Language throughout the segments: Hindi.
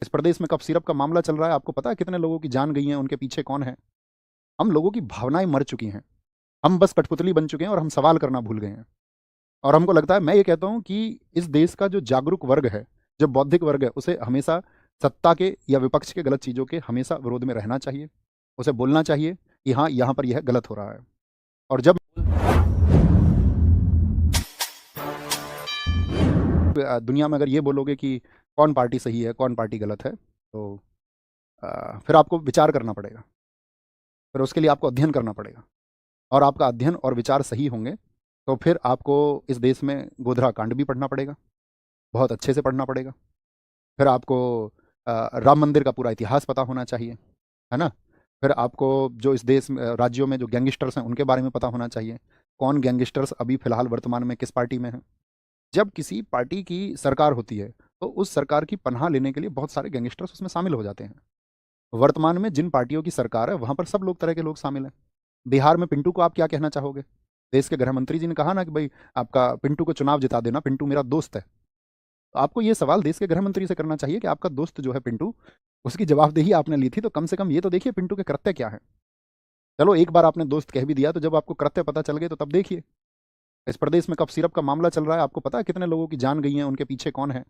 इस प्रदेश में कफ सिरप का मामला चल रहा है, आपको पता है कितने लोगों की जान गई है, उनके पीछे कौन है? हम लोगों की भावनाएं मर चुकी हैं, हम बस कठपुतली बन चुके हैं और हम सवाल करना भूल गए हैं। और हमको लगता है, मैं ये कहता हूं कि इस देश का जो जागरूक वर्ग है, जो बौद्धिक वर्ग है, उसे हमेशा सत्ता के या विपक्ष के गलत चीज़ों के हमेशा विरोध में रहना चाहिए। उसे बोलना चाहिए कि हाँ, यहाँ पर यह गलत हो रहा है। और जब दुनिया में अगर ये बोलोगे कि कौन पार्टी सही है, कौन पार्टी गलत है, तो फिर आपको विचार करना पड़ेगा, फिर उसके लिए आपको अध्ययन करना पड़ेगा। और आपका अध्ययन और विचार सही होंगे तो फिर आपको इस देश में गोधरा कांड भी पढ़ना पड़ेगा, बहुत अच्छे से पढ़ना पड़ेगा। फिर आपको राम मंदिर का पूरा इतिहास पता होना चाहिए, है ना? फिर आपको जो इस देश में राज्यों में जो गैंगस्टर्स हैं उनके बारे में पता होना चाहिए, कौन गैंगस्टर्स अभी फिलहाल वर्तमान में किस पार्टी में हैं। जब किसी पार्टी की सरकार होती है तो उस सरकार की पनाह लेने के लिए बहुत सारे गैंगस्टर्स उसमें शामिल हो जाते हैं। वर्तमान में जिन पार्टियों की सरकार है वहां पर सब लोग तरह के लोग शामिल हैं। बिहार में पिंटू को आप क्या कहना चाहोगे? देश के गृह मंत्री जी ने कहा ना कि भाई आपका पिंटू को चुनाव जिता देना, पिंटू मेरा दोस्त है। तो आपको ये सवाल देश के गृह मंत्री से करना चाहिए कि आपका दोस्त जो है पिंटू, उसकी जवाबदेही आपने ली थी, तो कम से कम ये तो देखिए पिंटू के कृत्य क्या है। चलो एक बार आपने दोस्त कह भी दिया, तो जब आपको कृत्य पता चल गए तो तब देखिए। इस प्रदेश में कफ सिरप का मामला चल रहा है, आपको पता है कितने लोगों की जान गई है, उनके पीछे कौन है?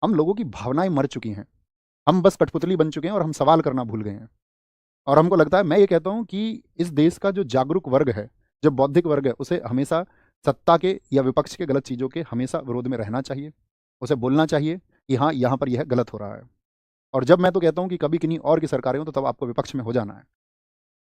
हम लोगों की भावनाएं मर चुकी हैं, हम बस कठपुतली बन चुके हैं और हम सवाल करना भूल गए हैं। और हमको लगता है, मैं ये कहता हूं कि इस देश का जो जागरूक वर्ग है, जो बौद्धिक वर्ग है, उसे हमेशा सत्ता के या विपक्ष के गलत चीज़ों के हमेशा विरोध में रहना चाहिए। उसे बोलना चाहिए कि हाँ, यहाँ पर यह गलत हो रहा है। और जब मैं तो कहता हूँ कि कभी किन्हीं और की सरकारें हो तो तब आपको विपक्ष में हो जाना है,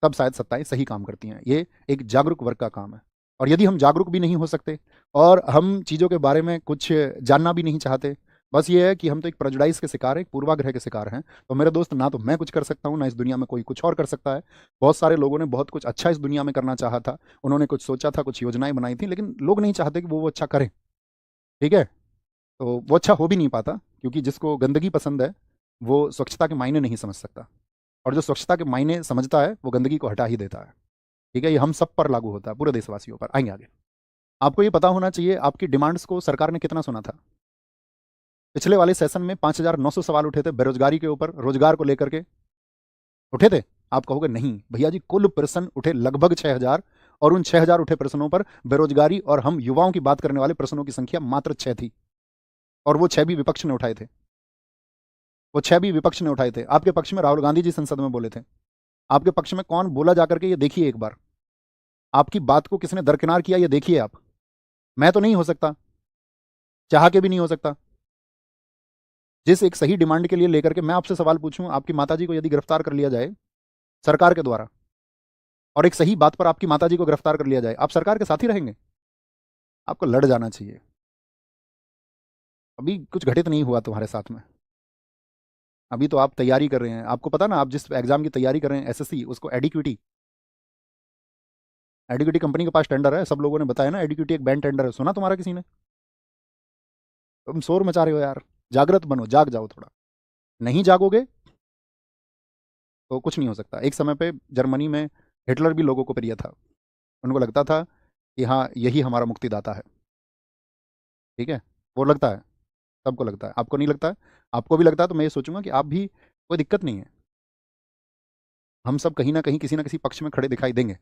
तब शायद सत्ताएं सही काम करती हैं। ये एक जागरूक वर्ग का काम है। और यदि हम जागरूक भी नहीं हो सकते और हम चीज़ों के बारे में कुछ जानना भी नहीं चाहते, बस ये है कि हम तो एक प्रेजुडाइज के शिकार हैं, एक पूर्वाग्रह के शिकार हैं, तो मेरे दोस्त, ना तो मैं कुछ कर सकता हूँ, ना इस दुनिया में कोई कुछ और कर सकता है। बहुत सारे लोगों ने बहुत कुछ अच्छा इस दुनिया में करना चाहा था, उन्होंने कुछ सोचा था, कुछ योजनाएं बनाई थी, लेकिन लोग नहीं चाहते कि वो अच्छा करें। ठीक है? तो वो अच्छा हो भी नहीं पाता, क्योंकि जिसको गंदगी पसंद है वो स्वच्छता के मायने नहीं समझ सकता, और जो स्वच्छता के मायने समझता है वो गंदगी को हटा ही देता है। ठीक है? ये हम सब पर लागू होता है, पूरे देशवासियों पर। आएंगे आगे। आपको ये पता होना चाहिए आपकी डिमांड्स को सरकार ने कितना सुना था। पिछले वाले सेशन में 5,900 सवाल उठे थे बेरोजगारी के ऊपर, रोजगार को लेकर के उठे थे। आप कहोगे नहीं भैया जी, कुल प्रश्न उठे लगभग 6,000, और उन 6,000 उठे प्रश्नों पर बेरोजगारी और हम युवाओं की बात करने वाले प्रश्नों की संख्या मात्र 6 थी, और वो 6 भी विपक्ष ने उठाए थे। वो 6 भी विपक्ष ने उठाए थे। आपके पक्ष में राहुल गांधी जी संसद में बोले थे। आपके पक्ष में कौन बोला जाकर के, ये देखिए एक बार। आपकी बात को किसने दरकिनार किया, ये देखिए आप। मैं तो नहीं हो सकता, चाह के भी नहीं हो सकता। जिस एक सही डिमांड के लिए लेकर के मैं आपसे सवाल पूछूं, आपकी माताजी को यदि गिरफ्तार कर लिया जाए सरकार के द्वारा, और एक सही बात पर आपकी माताजी को गिरफ्तार कर लिया जाए, आप सरकार के साथ ही रहेंगे? आपको लड़ जाना चाहिए। अभी कुछ घटित नहीं हुआ तुम्हारे साथ में। अभी तो आप तैयारी कर रहे हैं। आपको पता ना, आप जिस एग्जाम की तैयारी कर रहे हैं, एसएससी, उसको एडिक्विटी, एडिक्विटी कंपनी के पास टेंडर है। सब लोगों ने बताया ना, एडिक्विटी एक बैंड टेंडर है। सुना तुम्हारा किसी ने? तुम शोर मचा रहे हो यार। जागृत बनो, जाग जाओ थोड़ा। नहीं जागोगे तो कुछ नहीं हो सकता। एक समय पे जर्मनी में हिटलर भी लोगों को प्रिय था। उनको लगता था कि हाँ, यही हमारा मुक्तिदाता है। ठीक है? वो लगता है, सबको लगता है। आपको नहीं लगता है? आपको भी लगता है तो मैं ये सोचूंगा कि आप भी, कोई दिक्कत नहीं है, हम सब कहीं ना कहीं किसी ना किसी पक्ष में खड़े दिखाई देंगे।